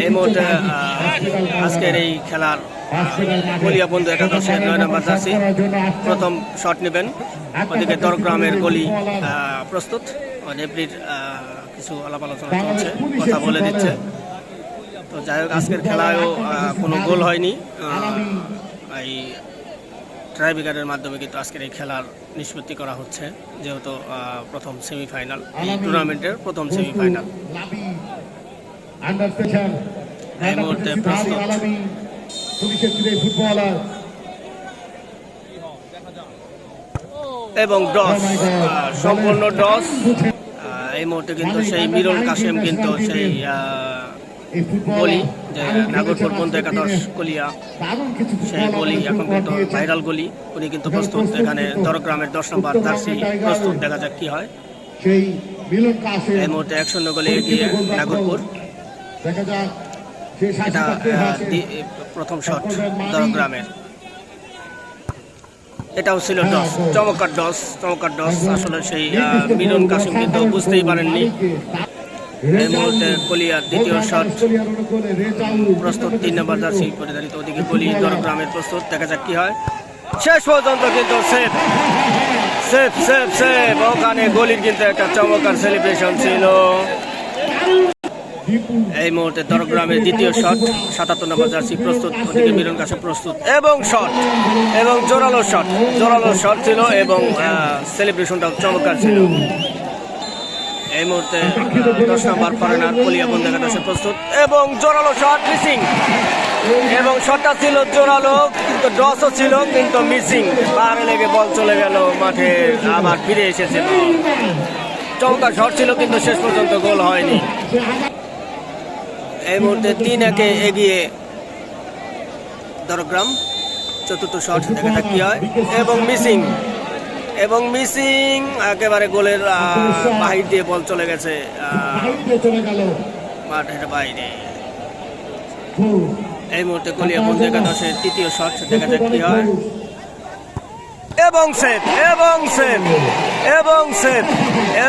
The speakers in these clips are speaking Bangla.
এই মুহূর্তে আজকের এই খেলার গলিয়া বন্ধু একাদশের 9 নম্বর জার্সি প্রথম শট নেবেন। ওদিকে দরগ্রামের গলি প্রস্তুত, রেফারির কিছু আলাপ আলোচনা চলছে, কথা বলে দিচ্ছে। তো যাই হোক, আজকের খেলায়ও কোনো গোল হয়নি। এই ট্রাইব্রেকারের মাধ্যমে কিন্তু আজকের এই খেলার নিষ্পত্তি করা হচ্ছে, যেহেতু প্রথম সেমিফাইনাল, এই টুর্নামেন্টের প্রথম সেমিফাইনাল। এই মুহূর্তে প্রস্তুত এবং ডস, সম্পূর্ণ ডস। এই মুহূর্তে কিন্তু সেই মিরুল কাশেম কিন্তু সেই গলি, যে নাগরপুর বন্ধু একাদশ গলিয়া, সেই গলি এখন কিন্তু ভাইরাল গলি, উনি কিন্তু প্রস্তুত। এখানে দরগ্রামের 10 নম্বর জার্সি প্রস্তুত, দেখা যাক কি হয়। এই মুহূর্তে 1-0 গোলে এগিয়ে নাগরপুর। এটা প্রথম শট দরগ্রামের, এটাও ছিল ডস, চমৎকার ডস, চমৎকার ডস। আসলে সেই মিলন কাসিম কিন্তু বুঝতেই পারেননি। এই মুহূর্তে গলিয়ার দ্বিতীয় শট প্রস্তুত, 3 নম্বর জার্সি পরিধারিত। ওদিকে গলি দরগ্রামের প্রস্তুত, দেখা যাক কি হয়। শেষ পর্যন্ত কিন্তু সেভ, সেভ, সেভ, সেভ। ওখানে গলির কিন্তু একটা চমৎকার সেলিব্রেশন ছিল। এই মুহূর্তে দরগ্রামের দ্বিতীয় শট, 77 নম্বর জার্সি প্রস্তুত। ওদিকে মিলন কাসিম প্রস্তুত এবং শট, এবং জোরালো শট, জোরালো শট ছিল এবং সেলিব্রেশনটাও চমৎকার ছিল। এই মুহূর্তে 10 নম্বর ফরেনার গলিয়া বন্ধু একাদশে প্রস্তুত এবং জোরালো শট, মিসিং। এবং শটটা ছিল জোরালো, কিন্তু ডসও ছিল, কিন্তু মিসিং। পারে লেগে বল চলে গেল মাঠে, আবার ফিরে এসেছিল। চমৎকার শট ছিল, কিন্তু শেষ পর্যন্ত গোল হয়নি। এই মুহূর্তে 3-1 এগিয়ে দরগ্রাম। চতুর্থ শট, দেখা যাক কি হয়। এবং মিসিং, এবং মিসিং, একেবারে গোলের বাহির দিয়ে বল চলে গেছে মাঠের বাইরে। এই মুহূর্তে গলিয়া বন্ধু একাদশের তৃতীয় শট, দেখা যাক কি হয়। এবং সেভ, এবং সেভ, এবং সেভ,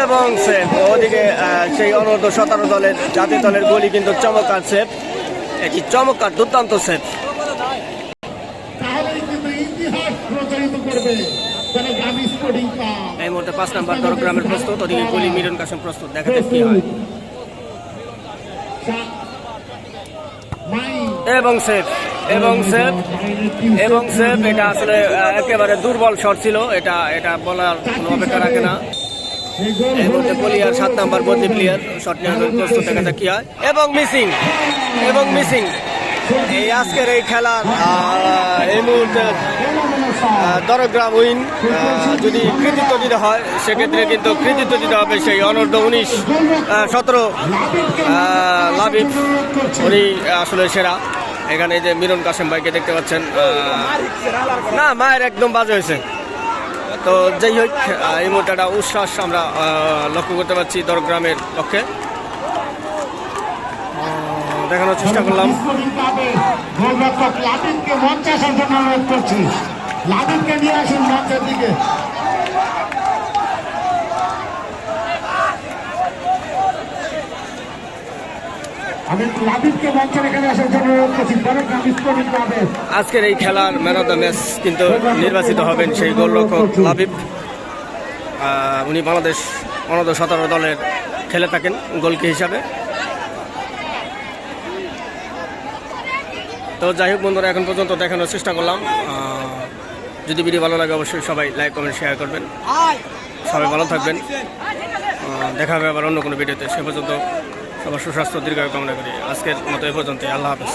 এবং সেভ। ওদিকে সেই অনূর্ধ্ব 17 দলের জাতীয় দলের গলি কিন্তু চমৎকার সেভ, এটি চমৎকার দুর্দান্ত সেভ। এই মুহূর্তে 5 নম্বর দরগ্রামের প্রস্তুত, ওদিকে গলি মিলন কাসিম প্রস্তুত, দেখা যাক কি হয়। এবং সেভ, এবং সেভ, এবং সেভ। এটা আসলে একেবারে দুর্বল শট ছিল, এটা বলার কোনো অপেক্ষা রাখে না। এই মুহূর্তে গলিয়ার 7 নম্বর বদলি প্লেয়ার শট নেওয়ার জন্য প্রস্তুত, দেখা যাক কি হয়। এবং মিসিং, এবং মিসিং। এই আজকের এই খেলার এই মুহূর্তে দরগ্রাম উইন। যদি কৃতিত্ব দিতে হয়, সেক্ষেত্রে কিন্তু কৃতিত্ব দিতে হবে সেই অনূর্ধ্ব 17 লাবিব, উনি আসলে সেরা। এখানে যে মিলন কাসেম ভাইকে দেখতে পাচ্ছেন, না মায়ের একদম বাজে হয়েছে। তো যাই হোক, এই মুহূর্তে একটা উচ্ছ্বাস আমরা লক্ষ্য করতে পারছি দরগ্রামের পক্ষে, দেখানোর চেষ্টা করলাম। আজকের এই খেলার ম্যান অফ দ্য ম্যাচ কিন্তু নির্বাচিত হবেন সেই গোলরক্ষক লাবিব। উনি বাংলাদেশ অনূর্ধ্ব 17 দলের খেলে থাকেন গোলকি হিসাবে। তো যাই হোক বন্ধুরা, এখন পর্যন্ত দেখানোর চেষ্টা করলাম। যদি ভিডিও ভালো লাগে অবশ্যই সবাই লাইক, কমেন্ট, শেয়ার করবেন। সবাই ভালো থাকবেন, দেখা হবে আবার অন্য কোনো ভিডিওতে। সে পর্যন্ত সবার সুস্বাস্থ্য দীর্ঘায়ু কামনা করি। আজকের মতো এ পর্যন্ত, আল্লাহ হাফেজ।